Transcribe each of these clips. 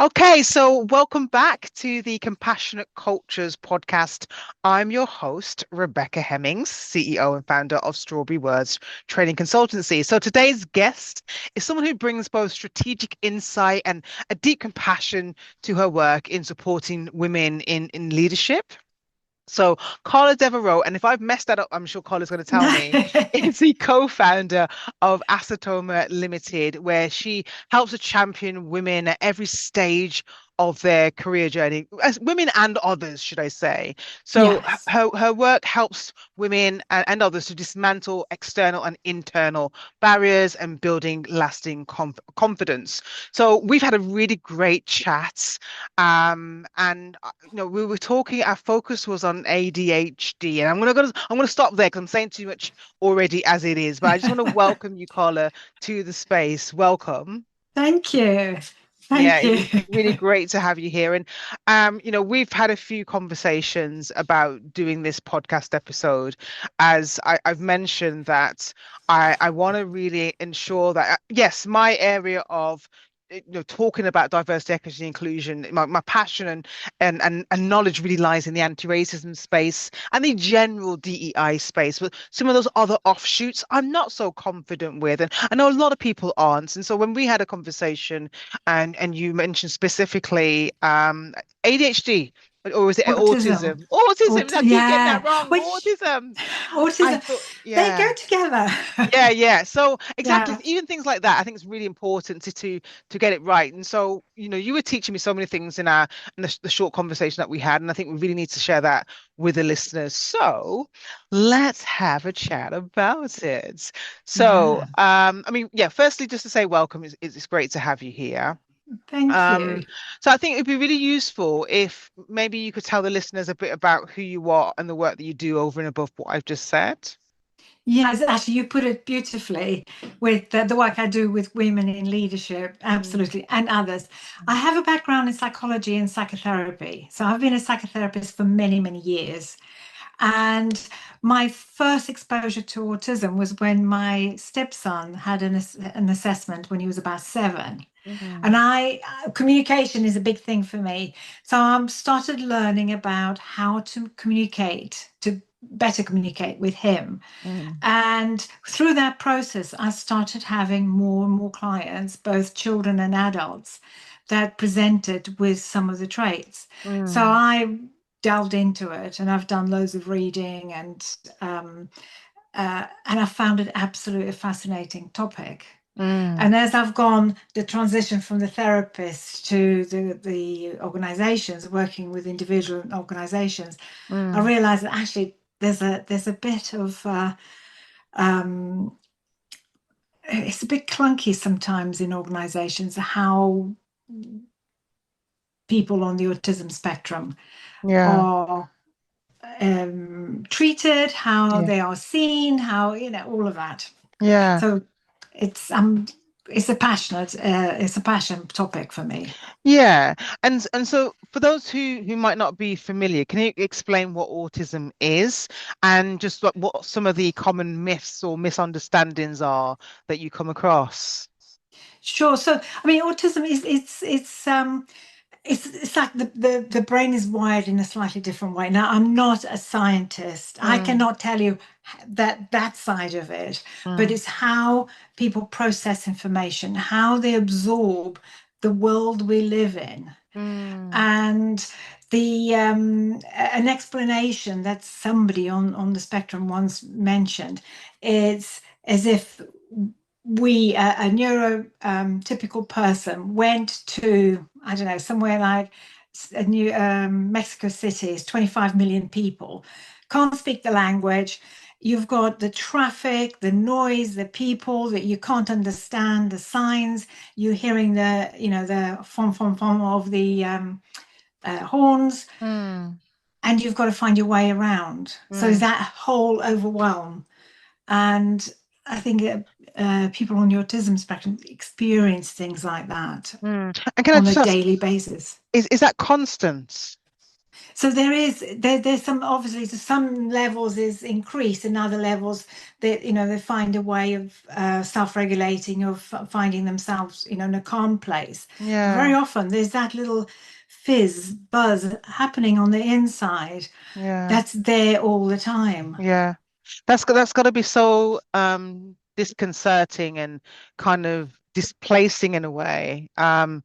Okay, so welcome back to the Compassionate Cultures podcast. I'm your host, Rebecca Hemmings, CEO and founder of Strawberry Words Training Consultancy. So today's guest is someone who brings both strategic insight and a deep compassion to her work in supporting women in leadership. So Carla Devereux, and if I've messed that up, I'm sure Carla's going to tell No. me, is the co-founder of Acetoma Limited, where she helps to champion women at every stage of their career journey, as women and others, should I say. So Yes. her work helps women and others to dismantle external and internal barriers and building lasting confidence. So we've had a really great chat. And we were talking, our focus was on ADHD, and I'm gonna stop there because I'm saying too much already as it is. But I just want to welcome you, Carla, to the space. Welcome. Thank you. Yeah, Thank you. it's really great to have you here. And we've had a few conversations about doing this podcast episode, as I've mentioned that I want to really ensure that yes, my area of talking about diversity, equity, and inclusion, my passion and knowledge really lies in the anti-racism space and the general DEI space. But some of those other offshoots, I'm not so confident with, and I know a lot of people aren't. And so when we had a conversation, and you mentioned specifically ADHD, or is it Autism. autism? Autism. I keep getting that Yeah. wrong. Which Autism. I autism, thought, they go yeah. together. Yeah, yeah. So exactly, Yeah. even things like that, I think it's really important to get it right. And so, you were teaching me so many things in the short conversation that we had, and I think we really need to share that with the listeners. So let's have a chat about it. So, Yeah. I mean, yeah, firstly, just to say welcome, it's great to have you here. Thank Um, you. so I think it'd be really useful if maybe you could tell the listeners a bit about who you are and the work that you do over and above what I've just said. Yes, actually, you put it beautifully with the work I do with women in leadership, Mm. absolutely, and others. I have a background in psychology and psychotherapy. So I've been a psychotherapist for many, many years. And my first exposure to autism was when my stepson had an assessment when he was about 7. And Mm. communication is a big thing for me. So I started learning about how to communicate, to better communicate with him. Mm. And through that process, I started having more and more clients, both children and adults, that presented with some of the traits. So Mm. I delved into it, and I've done loads of reading, and I found it absolutely a fascinating topic. Mm. And as I've gone the transition from the therapist to the organizations, working with individual organizations, I Mm. realized that actually there's a bit of um, it's a bit clunky sometimes in organizations how people on the autism spectrum Yeah. are treated, how Yeah. they are seen, how all of that. Yeah. So it's um it's a passion topic for me. Yeah. And so for those who might not be familiar, can you explain what autism is and just what some of the common myths or misunderstandings are that you come across? Sure. So I mean, autism is it's like the brain is wired in a slightly different way. Now, I'm not a scientist. I Mm. cannot tell you that side of it, but Mm. it's how people process information, how they absorb the world we live in. Mm. And an explanation that somebody on the spectrum once mentioned is as if a neurotypical person went to, I don't know, somewhere like a new Mexico City. Is 25 million people, can't speak the language. You've got the traffic, the noise, the people that you can't understand, the signs. You're hearing the fom fom fom of the horns, Mm. and you've got to find your way around. So Mm. that whole overwhelm. And I think people on the autism spectrum experience things like that Mm. And can I on a just ask, daily basis. is that constant? So there's some, obviously to some levels is increased, and other levels that they find a way of self-regulating, of finding themselves in a calm place. But very Yeah, often there's that little fizz buzz happening on the inside yeah, that's there all the time. yeah. That's got to be so disconcerting and kind of displacing in a way. I'm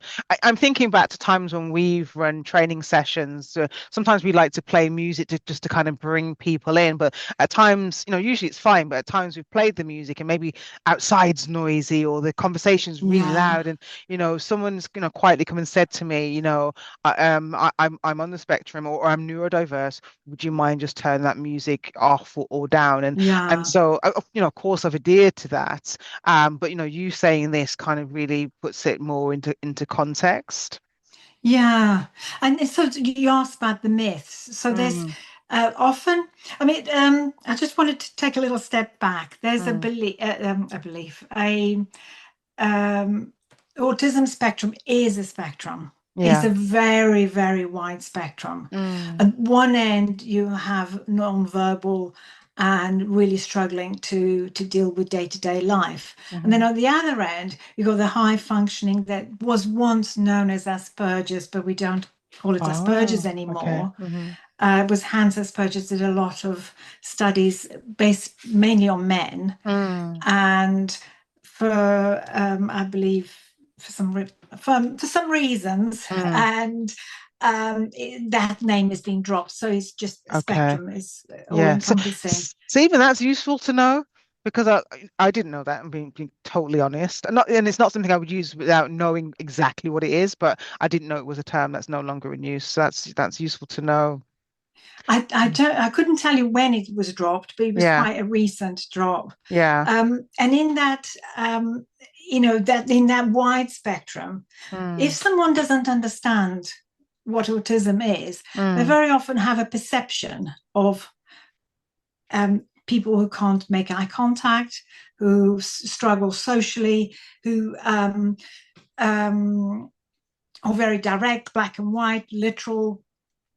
thinking back to times when we've run training sessions. Sometimes we like to play music just to kind of bring people in, but at times, usually it's fine, but at times we've played the music and maybe outside's noisy or the conversation's really Yeah, loud, and someone's quietly come and said to me, I'm on the spectrum, or I'm neurodiverse. Would you mind just turning that music off or down? And yeah. so, of course, I've adhered to that. But you saying this kind of really puts it more into context. Yeah, and so you asked about the myths. So there's Mm, often, I mean, I just wanted to take a little step back. There's mm, a belief, um, autism spectrum is a spectrum. It's yeah. a very, very wide spectrum. Mm, At one end, you have non-verbal and really struggling to deal with day-to-day life. And then hmm. on the other end, you got the high functioning that was once known as Asperger's, but we don't call it Asperger's Oh, okay. anymore. Hmm. It was Hans Asperger's did a lot of studies based mainly on men, Mm, and for I believe for some reasons, mm, and that name has been dropped. So it's just okay. spectrum is all Yeah. So, encompassing. so even that's useful to know because I didn't know that. I'm being totally honest, and it's not something I would use without knowing exactly what it is. But I didn't know it was a term that's no longer in use. So that's useful to know. Mm. I couldn't tell you when it was dropped, but it was Yeah. quite a recent drop. Yeah. And in that, that in that wide spectrum, if Mm, someone doesn't understand what autism is, they mm, very often have a perception of people who can't make eye contact, who struggle socially, who um, are very direct, black and white, literal.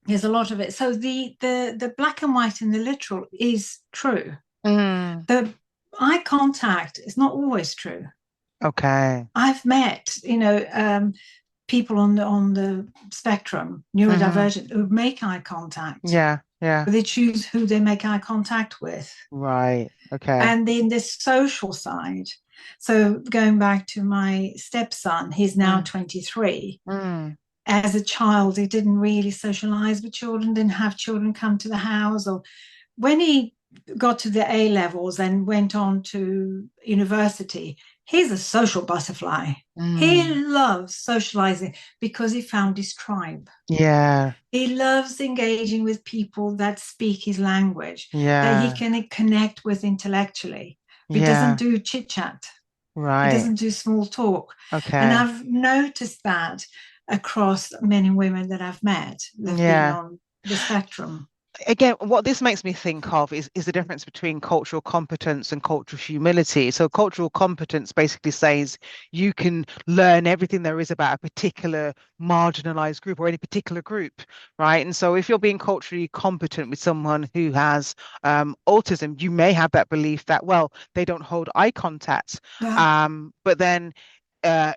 There's a lot of it. So the black and white and the literal is true. mm. The eye contact is not always true. Okay. I've met, people on the spectrum, Hmm. neurodivergent, who make eye contact, Yeah. Yeah. but they choose who they make eye contact with. Right. Okay. And then the social side. So going back to my stepson, he's now Mm, 23. mm, As a child, he didn't really socialize with children, didn't have children come to the house. Or when he got to the A levels and went on to university, he's a social butterfly. He mm. loves socializing because he found his tribe. Yeah. He loves engaging with people that speak his language, that he Yeah. can connect with intellectually. But he doesn't Yeah. do chit chat, he Right. doesn't do small talk. And Okay. I've noticed that across men and women that I've met that have been Yeah. on the spectrum. Again, what this makes me think of is the difference between cultural competence and cultural humility. So, cultural competence basically says you can learn everything there is about a particular marginalized group or any particular group, right? And so, if you're being culturally competent with someone who has autism, you may have that belief that, well, they don't hold eye contact. Yeah, But then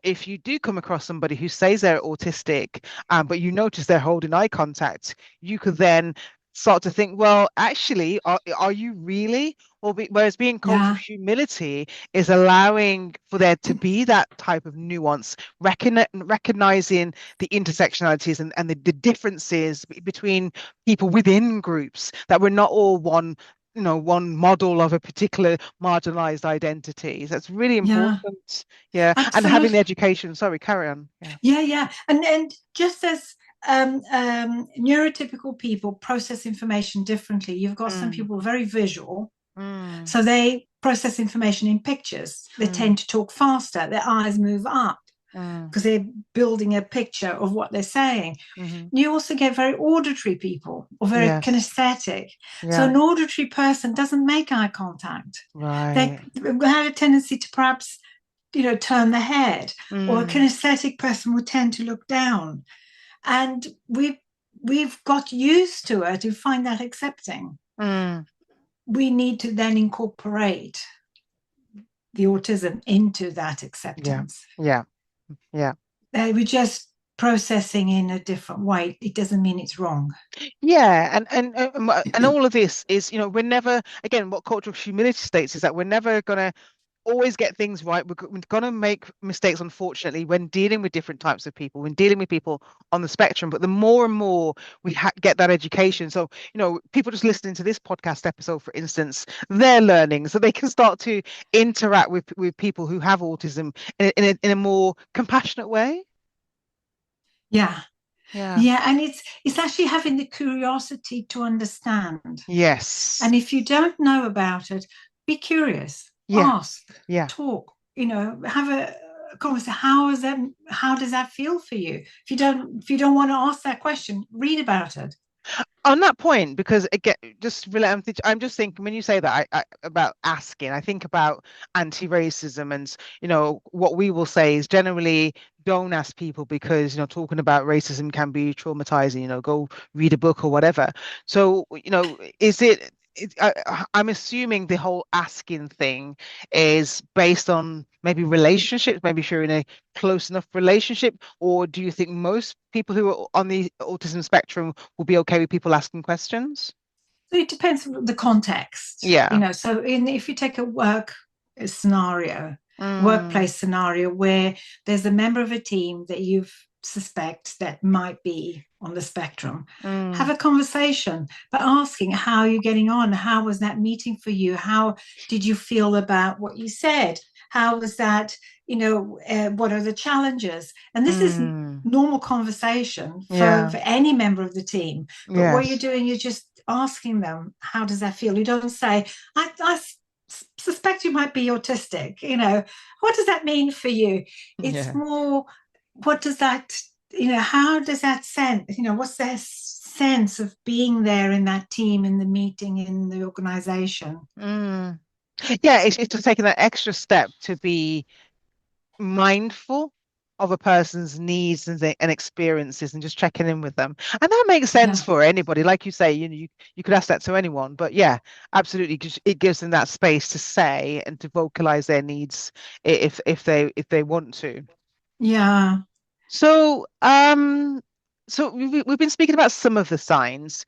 if you do come across somebody who says they're autistic, but you notice they're holding eye contact, you could then start to think, well, actually, are you really? Whereas being cultural yeah, humility is allowing for there to be that type of nuance, recognizing the intersectionalities and the differences between people within groups, that we're not all one model of a particular marginalized identity. That's really yeah, important. Yeah. And having the absolutely. education. Sorry, carry on. Yeah. Yeah, yeah. And just as neurotypical people process information differently, you've got some Mm, people very visual. mm, So they process information in pictures. They mm, tend to talk faster, their eyes move up mm. because they're building a picture of what they're saying. Hmm. You also get very auditory people or very Yes. kinesthetic. So Yeah. an auditory person doesn't make eye contact. They Right. have a tendency to perhaps, turn the head, or a Mm, kinesthetic person would tend to look down. And we we've got used to it, we find that accepting. We need to then incorporate the autism into that acceptance. Yeah. We're just processing in a different way. It doesn't mean it's wrong. Yeah, and all of this is, we're never, again, what cultural humility states is that we're never gonna always get things right. We're gonna make mistakes, unfortunately, when dealing with different types of people, when dealing with people on the spectrum. But the more and more we get that education, so people just listening to this podcast episode, for instance, they're learning, so they can start to interact with people who have autism in a more compassionate way. Yeah. Yeah, and it's actually having the curiosity to understand. yes. And if you don't know about it, be curious. Ask. Talk. Have a conversation. How does that feel for you? If you don't want to ask that question, read about it. On that point, because again, I'm just thinking when you say that about asking, I think about anti-racism, and what we will say is generally don't ask people because talking about racism can be traumatizing. Go read a book or whatever. So is it? I'm assuming the whole asking thing is based on maybe relationships, maybe if you're in a close enough relationship, or do you think most people who are on the autism spectrum will be okay with people asking questions? So it depends on the context. Yeah. So if you take a workplace scenario where there's a member of a team that you suspect that might be on the spectrum, have a conversation, but asking how you're getting on. How was that meeting for you? How did you feel about what you said? How was that? What are the challenges? And this is normal conversation for any member of the team. But what you're doing, you're just asking them, how does that feel? You don't say, I suspect you might be autistic. What does that mean for you? It's more, what does that, how does that sense, what's their sense of being there in that team, in the meeting, in the organization? Yeah, it's just taking that extra step to be mindful of a person's needs and experiences and just checking in with them. And that makes sense for anybody. Like you say, you could ask that to anyone, but yeah, absolutely. It gives them that space to say and to vocalize their needs if they want to. Yeah. So we've been speaking about some of the signs,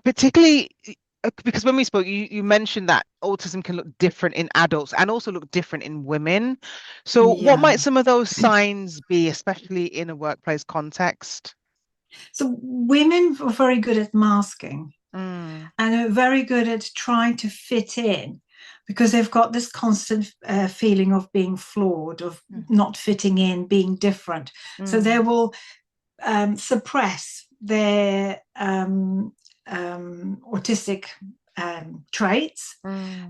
particularly because when we spoke, you mentioned that autism can look different in adults and also look different in women. So what might some of those signs be, especially in a workplace context? So women are very good at masking and are very good at trying to fit in because they've got this constant feeling of being flawed, of not fitting in, being different. So they will suppress their autistic traits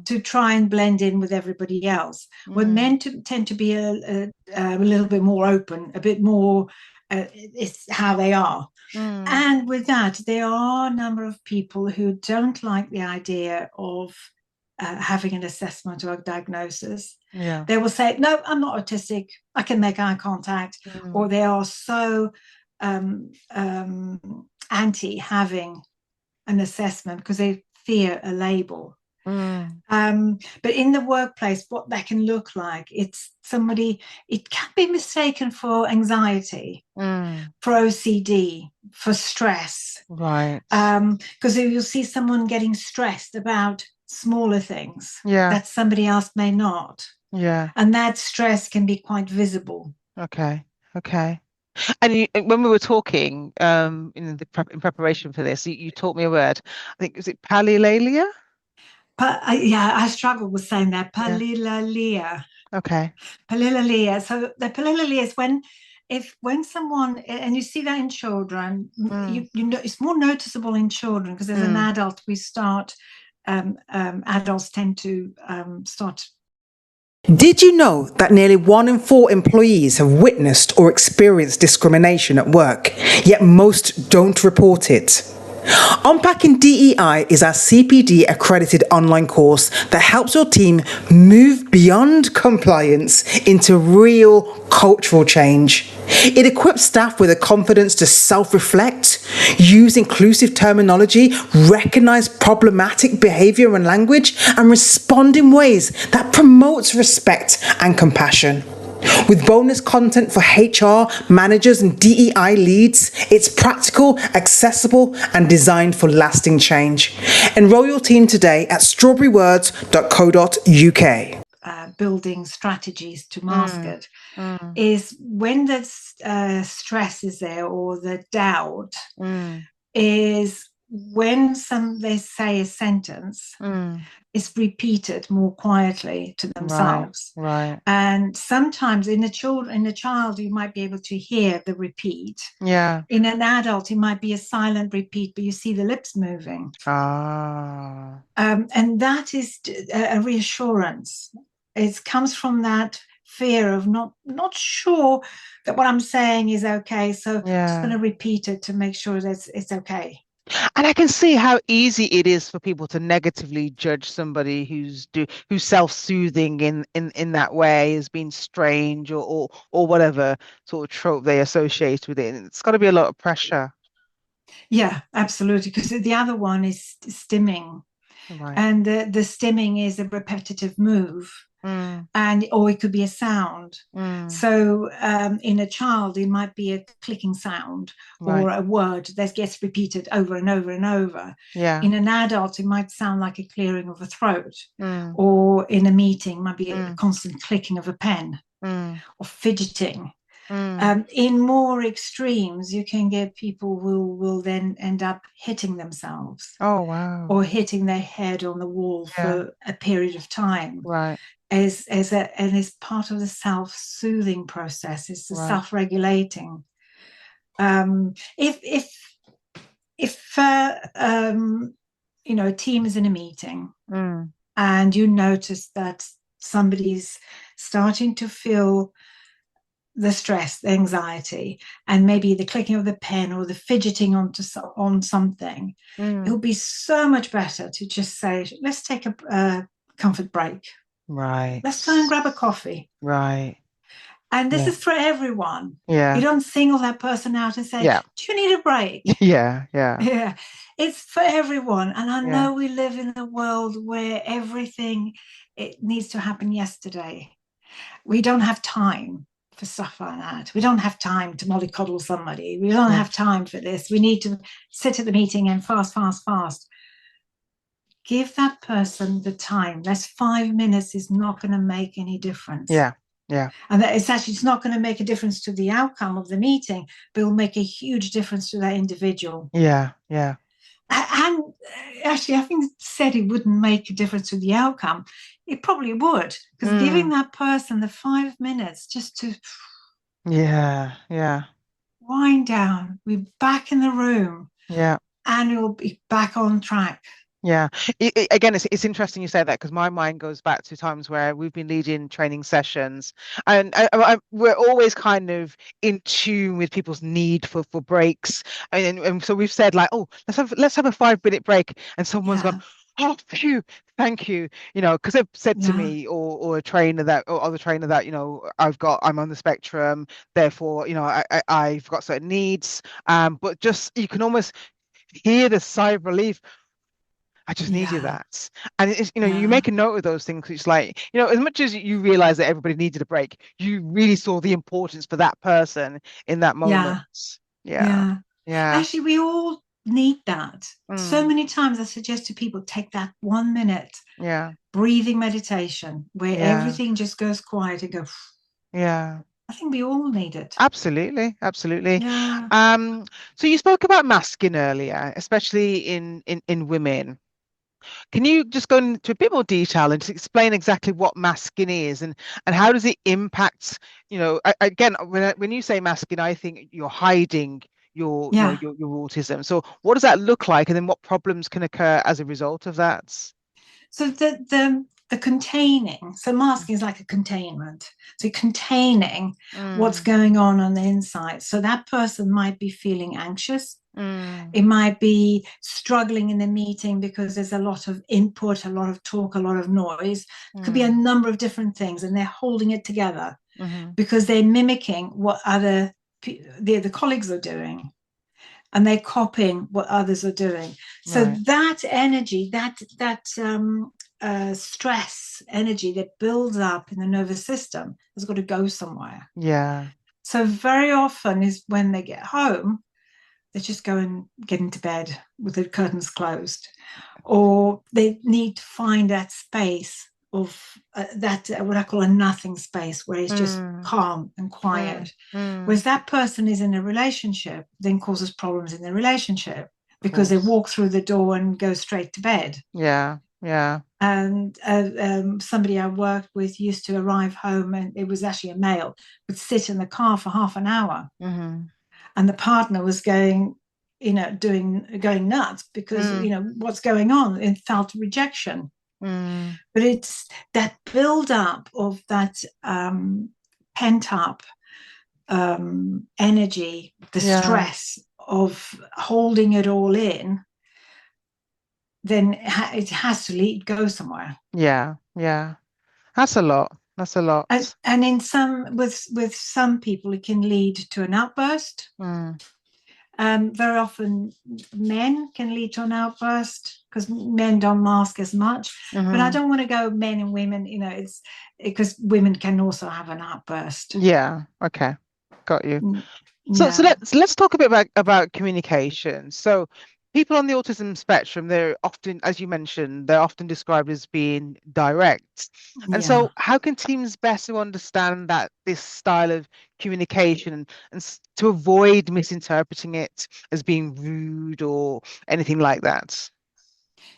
to try and blend in with everybody else. When men tend to be a little bit more open, a bit more, it's how they are. And with that, there are a number of people who don't like the idea of having an assessment or a diagnosis. They will say, no, I'm not autistic, I can make eye contact, or they are so anti having an assessment because they fear a label. But in the workplace, what that can look like, it can be mistaken for anxiety, for OCD, for stress. Right. Because you'll see someone getting stressed about smaller things that somebody else may not. And that stress can be quite visible. Okay. And when we were talking in preparation for this, you taught me a word. I think, was it palilalia? I struggle with saying that. Palilalia. Okay. Palilalia. So the palilalia is when someone, and you see that in children, you know, it's more noticeable in children because as an adult, adults tend to start. Did you know that nearly 1 in 4 employees have witnessed or experienced discrimination at work, yet most don't report it? Unpacking DEI is our CPD accredited online course that helps your team move beyond compliance into real cultural change. It equips staff with the confidence to self-reflect, use inclusive terminology, recognize problematic behavior and language, and respond in ways that promotes respect and compassion. With bonus content for HR, managers, and DEI leads, it's practical, accessible, and designed for lasting change. Enroll your team today at strawberrywords.co.uk. Building strategies to mask it is when the stress is there, or the doubt is when they say a sentence is repeated more quietly to themselves. Right. And sometimes in a child, you might be able to hear the repeat. Yeah. In an adult, it might be a silent repeat, but you see the lips moving. And that is a reassurance. It comes from that fear of not sure that what I'm saying is okay. So I'm just going to repeat it to make sure that it's okay. And I can see how easy it is for people to negatively judge somebody who's self-soothing in that way as being strange or whatever sort of trope they associate with it. And it's got to be a lot of pressure. Yeah, absolutely. Because the other one is stimming. Right. And the stimming is a repetitive move. Or it could be a sound. So in a child, it might be a clicking sound, or a word that gets repeated over and over and over. In an adult, it might sound like a clearing of a throat, or in a meeting, it might be a constant clicking of a pen, or fidgeting. In more extremes, you can get people who will then end up hitting themselves. Oh, wow. Or hitting their head on the wall for a period of time. Right. And is part of the self-soothing process. It's the self-regulating. If a team is in a meeting and you notice that somebody's starting to feel the stress, the anxiety, and maybe the clicking of the pen or the fidgeting on something, it would be so much better to just say, let's take a comfort break. Right. Let's go and grab a coffee. Right. And this is for everyone. Yeah. You don't single that person out and say, do you need a break? Yeah. It's for everyone. And I know we live in a world where everything, it needs to happen yesterday. We don't have time for stuff like that. We don't have time to mollycoddle somebody. We don't have time for this. We need to sit at the meeting and fast. Give that person the time. That's 5 minutes is not going to make any difference. Yeah. And it's not going to make a difference to the outcome of the meeting, but it will make a huge difference to that individual. Yeah. And actually, having said it wouldn't make a difference to the outcome, it probably would, because giving that person the 5 minutes just to wind down, we're back in the room, and it will be back on track. Yeah. Again, it's interesting you say that, because my mind goes back to times where we've been leading training sessions, and we're always kind of in tune with people's need for breaks, and so we've said like, oh, let's have a 5-minute break, and someone's gone, oh, phew, thank you, because they've said to me or a trainer that or other trainer that I'm on the spectrum, therefore I've got certain needs, but just you can almost hear the sigh of relief. I just need you that. And it's, you make a note of those things. It's like, as much as you realize that everybody needed a break, you really saw the importance for that person in that moment. Yeah. Actually, we all need that. So many times I suggest to people, take that 1 minute breathing meditation where everything just goes quiet and go. I think we all need it. Absolutely. So you spoke about masking earlier, especially in women. Can you just go into a bit more detail and explain exactly what masking is and how does it impact, again, when you say masking, I think you're hiding your autism. So what does that look like, and then what problems can occur as a result of that? So the containing, so masking is like a containment. So containing what's going on the inside. So that person might be feeling anxious. It might be struggling in a meeting because there's a lot of input, a lot of talk, a lot of noise. It could be a number of different things, and they're holding it together because they're mimicking what the colleagues are doing, and they're copying what others are doing. So that energy, that stress energy that builds up in the nervous system has got to go somewhere. Yeah. So very often is when they get home, they just go and get into bed with the curtains closed, or they need to find that space of that what I call a nothing space, where it's just calm and quiet. Whereas that person is in a relationship, then causes problems in the relationship because they walk through the door and go straight to bed. Yeah. And somebody I worked with used to arrive home, and it was actually a male, would sit in the car for half an hour. And the partner was going nuts because, what's going on, and felt rejection. But it's that build up of that pent up energy, the stress of holding it all in, then it has to go somewhere. Yeah. That's a lot. And in with some people, it can lead to an outburst. Very often men can lead to an outburst because men don't mask as much. But I don't want to go men and women, it's because women can also have an outburst. Yeah. Okay. Got you. So let's talk a bit about communication. So people on the autism spectrum, they're often, as you mentioned, they're often described as being direct. And so how can teams better understand this style of communication and to avoid misinterpreting it as being rude or anything like that?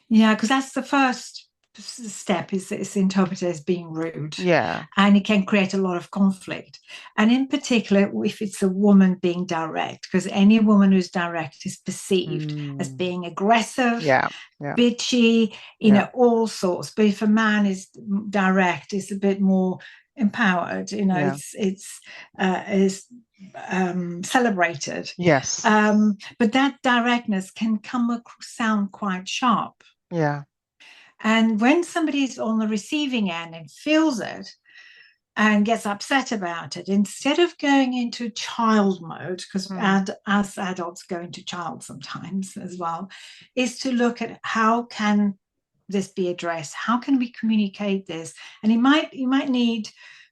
Yeah, because that's the first step, is it's interpreted as being rude. Yeah. And it can create a lot of conflict. And in particular, if it's a woman being direct, because any woman who's direct is perceived as being aggressive, bitchy, all sorts. But if a man is direct, it's a bit more empowered, it's celebrated. Yes. But that directness can sound quite sharp. Yeah. And when somebody's on the receiving end and feels it and gets upset about it, instead of going into child mode, because as adults go into child sometimes as well, is to look at how can this be addressed? How can we communicate this? And you might need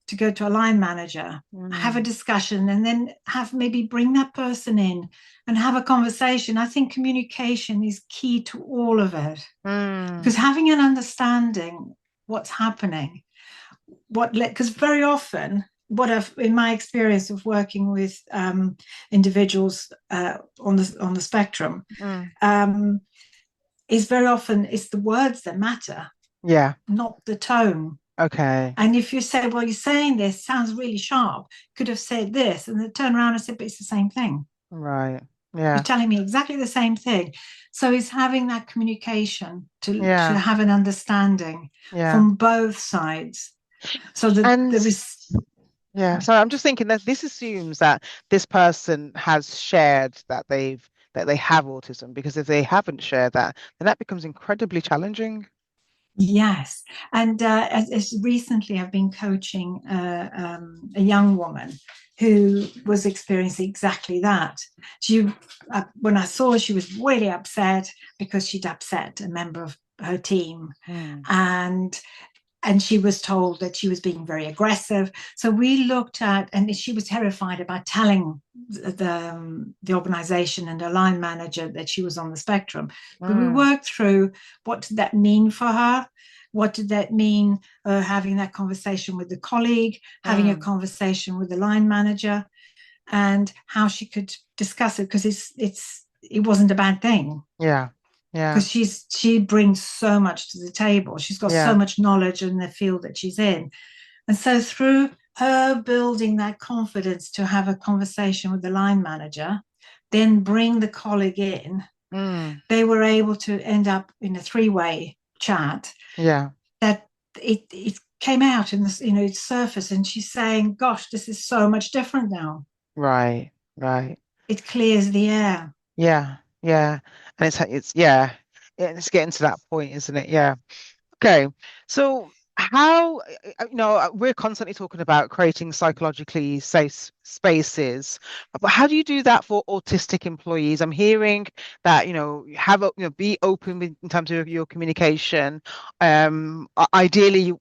to go to a line manager, have a discussion, and then maybe bring that person in and have a conversation. I think communication is key to all of it, because having an understanding what's happening, because very often, in my experience of working with individuals on the spectrum, is very often it's the words that matter, not the tone. Okay. And if you say, well, you're saying this sounds really sharp, could have said this, and they turn around and say, but it's the same thing. Right. Yeah. You're telling me exactly the same thing. So it's having that communication to have an understanding from both sides. So so I'm just thinking that this assumes that this person has shared that they have autism, because if they haven't shared that, then that becomes incredibly challenging. Yes. And as recently I've been coaching a young woman who was experiencing exactly that. When I saw her, she was really upset because she'd upset a member of her team. And she was told that she was being very aggressive. So we looked at, and she was terrified about telling the organization and the line manager that she was on the spectrum. But we worked through, what did that mean for her? What did that mean, having that conversation with the colleague, having a conversation with the line manager, and how she could discuss it, because it wasn't a bad thing. Yeah. Because she brings so much to the table. She's got so much knowledge in the field that she's in. And so through her building that confidence to have a conversation with the line manager, then bring the colleague in, they were able to end up in a 3-way chat. Yeah. That it came out in this, it surfaced, and she's saying, gosh, this is so much different now. Right. It clears the air. Yeah, yeah. And it's yeah, it's getting to that point, isn't it? Yeah. Okay, so how, we're constantly talking about creating psychologically safe spaces, but how do you do that for autistic employees? I'm hearing that, be open in terms of your communication. Ideally,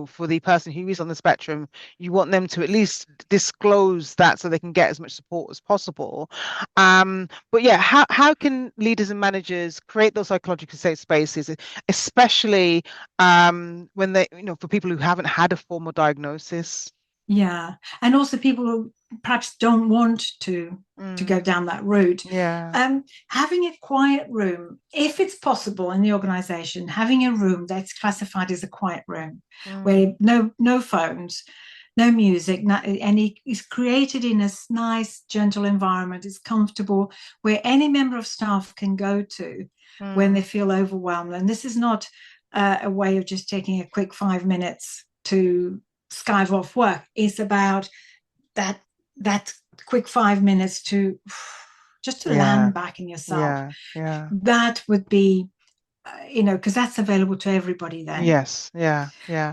for the person who is on the spectrum, you want them to at least disclose that so they can get as much support as possible. But yeah, how can leaders and managers create those psychologically safe spaces, especially when they, for people who haven't had a formal diagnosis? Yeah, and also people who perhaps don't want to go down that route. Yeah. Having a quiet room, if it's possible in the organization, having a room that's classified as a quiet room, where no phones, no music, and it is created in a nice, gentle environment. It's comfortable, where any member of staff can go to when they feel overwhelmed. And this is not a way of just taking a quick 5 minutes to skive off work. It's about that quick 5 minutes to just to land back in yourself. Yeah. That would be, because that's available to everybody then. Yes. Yeah.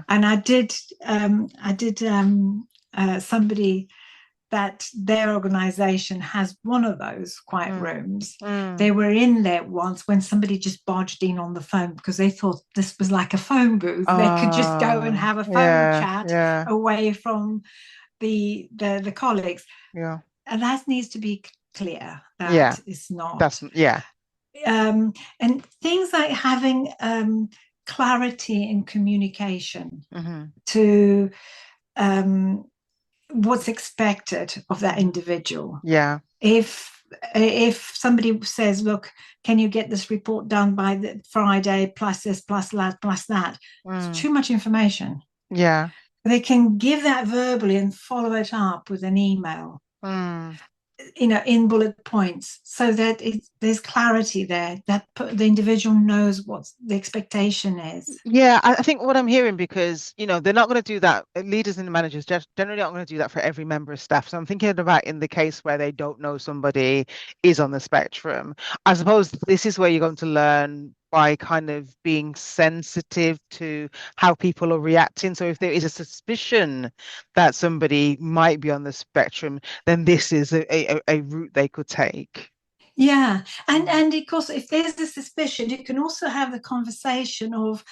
And I did somebody that their organization has one of those quiet rooms. They were in there once when somebody just barged in on the phone because they thought this was like a phone booth. They could just go and have a phone chat away from the colleagues. Yeah. And that needs to be clear. That is not. That's and things like having clarity in communication to what's expected of that individual. Yeah. If somebody says, look, can you get this report done by the Friday, plus this, plus that, plus that? It's too much information. Yeah. They can give that verbally and follow it up with an email, in bullet points, so that there's clarity there, that the individual knows what the expectation is. Yeah, I think what I'm hearing, because they're not going to do that. Leaders and managers generally aren't going to do that for every member of staff. So I'm thinking about in the case where they don't know somebody is on the spectrum. I suppose this is where you're going to learn by kind of being sensitive to how people are reacting. So if there is a suspicion that somebody might be on the spectrum, then this is a route they could take. Yeah, and because if there's a suspicion, you can also have the conversation of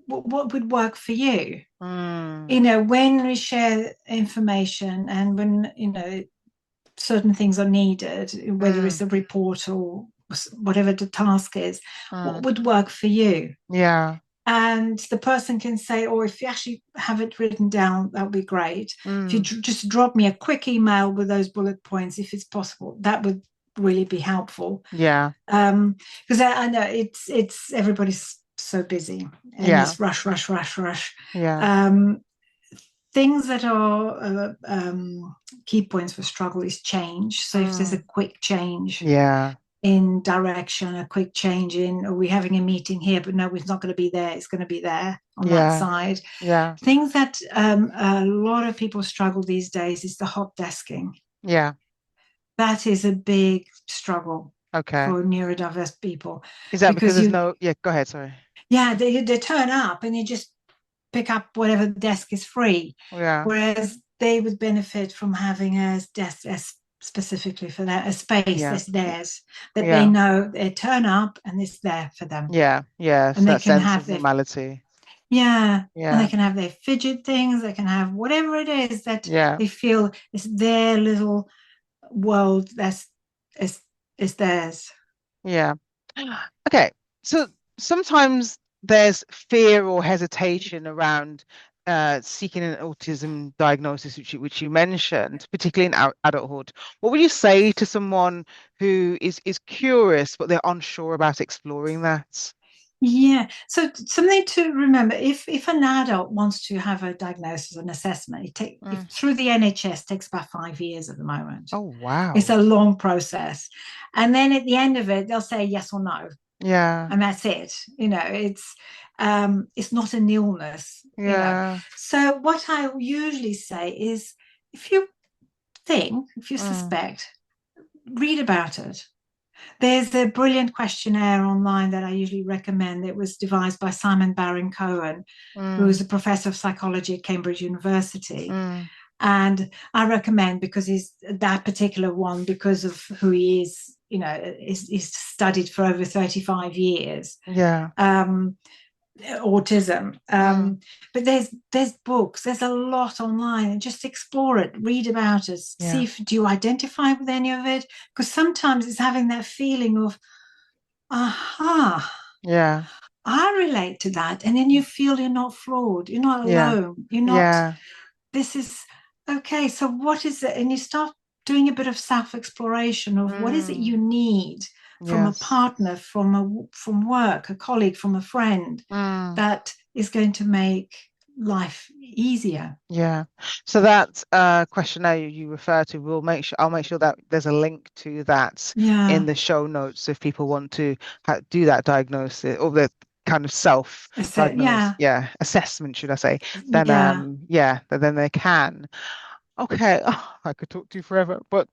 what would work for you. When we share information and when certain things are needed, whether it's a report or whatever the task is, what would work for you? Yeah. And the person can say, or if you actually have it written down, that would be great. If you just drop me a quick email with those bullet points, if it's possible, that would really be helpful. Yeah. Because I know it's everybody's so busy and it's rush. Yeah. Things that are key points for struggle is change. So if there's a quick change in direction, a quick change in, are we having a meeting here, but no, it's not going to be there, it's going to be there on that side. Yeah. Things that a lot of people struggle these days is the hot desking. Yeah. That is a big struggle for neurodiverse people. Is that because there's no, go ahead, sorry. Yeah, they turn up and you just pick up whatever desk is free. Yeah. Whereas they would benefit from having a desk specifically for that, a space that's theirs, that they know they turn up and it's there for them. Yeah. And they that can sense have of normality. And they can have their fidget things, they can have whatever it is that they feel is their little world is theirs. Yeah. Okay. So sometimes there's fear or hesitation around seeking an autism diagnosis, which you mentioned, particularly in adulthood. What would you say to someone who is curious but they're unsure about exploring that? Yeah, so something to remember, if an adult wants to have a diagnosis, an assessment, through the NHS takes about 5 years at the moment. Oh, wow. It's a long process. And then at the end of it, they'll say yes or no. Yeah. And that's it. It's not an illness. Yeah. So what I usually say is, if you suspect, read about it. There's a brilliant questionnaire online that I usually recommend. It was devised by Simon Baron-Cohen, who is a professor of psychology at Cambridge University. And I recommend, because he's that particular one, because of who he is, he's studied for over 35 years. Autism. But there's books, there's a lot online, and just explore it, read about it, see if do you identify with any of it, because sometimes it's having that feeling of I relate to that, and then you feel you're not flawed, you're not alone, you're not this is okay, so what is it? And you start doing a bit of self-exploration of what is it you need from a partner, from work, a colleague, from a friend, that is going to make life easier. So that questionnaire you refer to, I'll make sure that there's a link to that in the show notes if people want to do that diagnosis, or the kind of assessment, should I say, then then they can. Okay, I could talk to you forever, but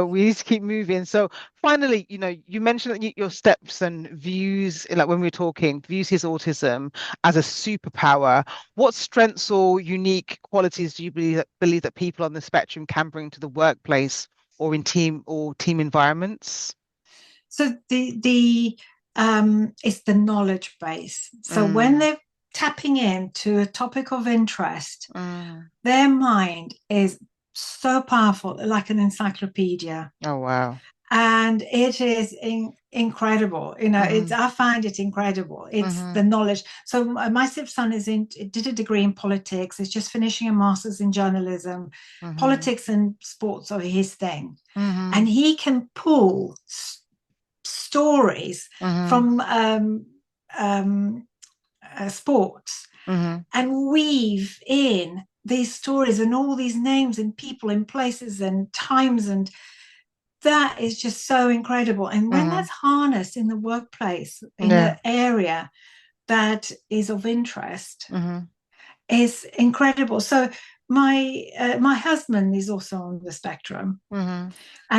we need to keep moving. So finally, you mentioned that your steps and views, like when we were talking, views his autism as a superpower. What strengths or unique qualities do you believe that people on the spectrum can bring to the workplace or in team environments? So the it's the knowledge base. So when they're tapping into a topic of interest, their mind is so powerful, like an encyclopedia. Oh, wow. And it is incredible. I find it incredible. It's the knowledge. So my son did a degree in politics. He's just finishing a master's in journalism. Politics and sports are his thing. And he can pull stories from sports and weave in these stories and all these names and people and places and times, and that is just so incredible. And when that's harnessed in the workplace, in an area that is of interest, is incredible. So my husband is also on the spectrum, and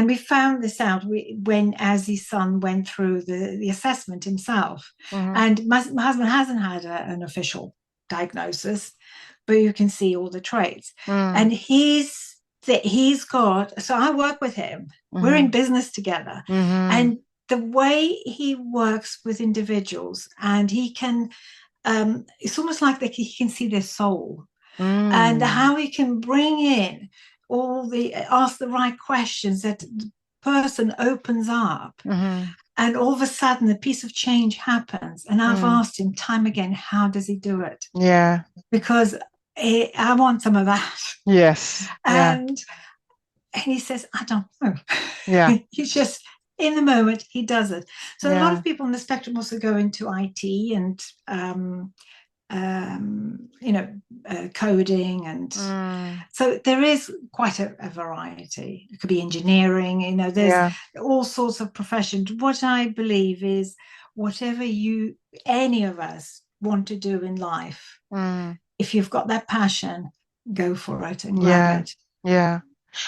we found this out as his son went through the assessment himself. And my husband hasn't had an official diagnosis, but you can see all the traits. And he's got, so I work with him, we're in business together, and the way he works with individuals, and he can it's almost like he can see their soul. And how he can bring in ask the right questions, that the person opens up, and all of a sudden a piece of change happens. And I've asked him time again, how does he do it? Because I want some of that. And he says, I don't know. He's just in the moment, he does it. So a lot of people on the spectrum also go into IT and coding, and so there is quite a variety. It could be engineering, there's all sorts of professions. What I believe is, whatever any of us want to do in life, if you've got that passion, go for it and grab it.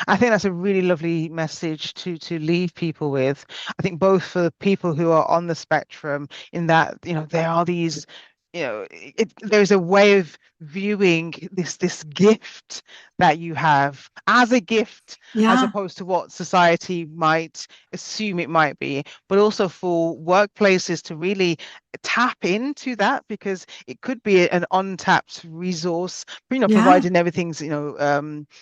I think that's a really lovely message to leave people with. I think both for the people who are on the spectrum, in that there are these, there's a way of viewing this gift that you have as a gift, as opposed to what society might assume it might be, but also for workplaces to really tap into that, because it could be an untapped resource, providing everything's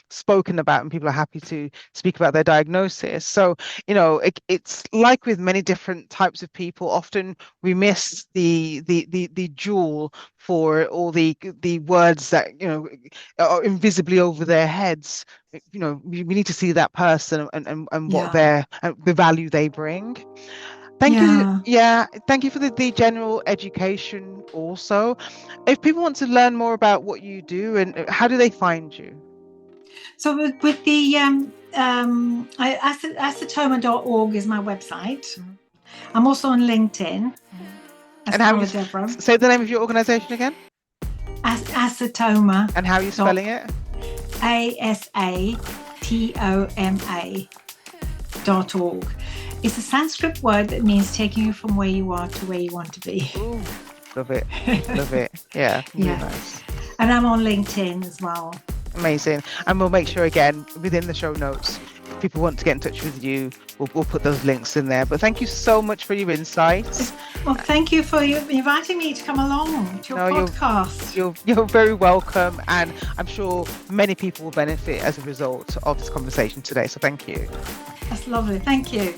spoken about and people are happy to speak about their diagnosis. So it's like with many different types of people, often we miss the jewel for all the words that are invisibly over their heads. We need to see that person and what the value they bring. Thank you. Thank you for the general education also. If people want to learn more about what you do, and how do they find you? So with the acetoma.org is my website. I'm also on LinkedIn. And how say the name of your organization again? Acetoma. And how are you spelling it? ASATOMA. undiagnosed.org. It's a Sanskrit word that means taking you from where you are to where you want to be. Ooh, love it. Love it. Yeah, really nice. And I'm on LinkedIn as well. Amazing. And we'll make sure, again, within the show notes, if people want to get in touch with you, we'll put those links in there. But thank you so much for your insights. Well, thank you for inviting me to come along to your podcast. You're very welcome. And I'm sure many people will benefit as a result of this conversation today. So thank you. That's lovely. Thank you.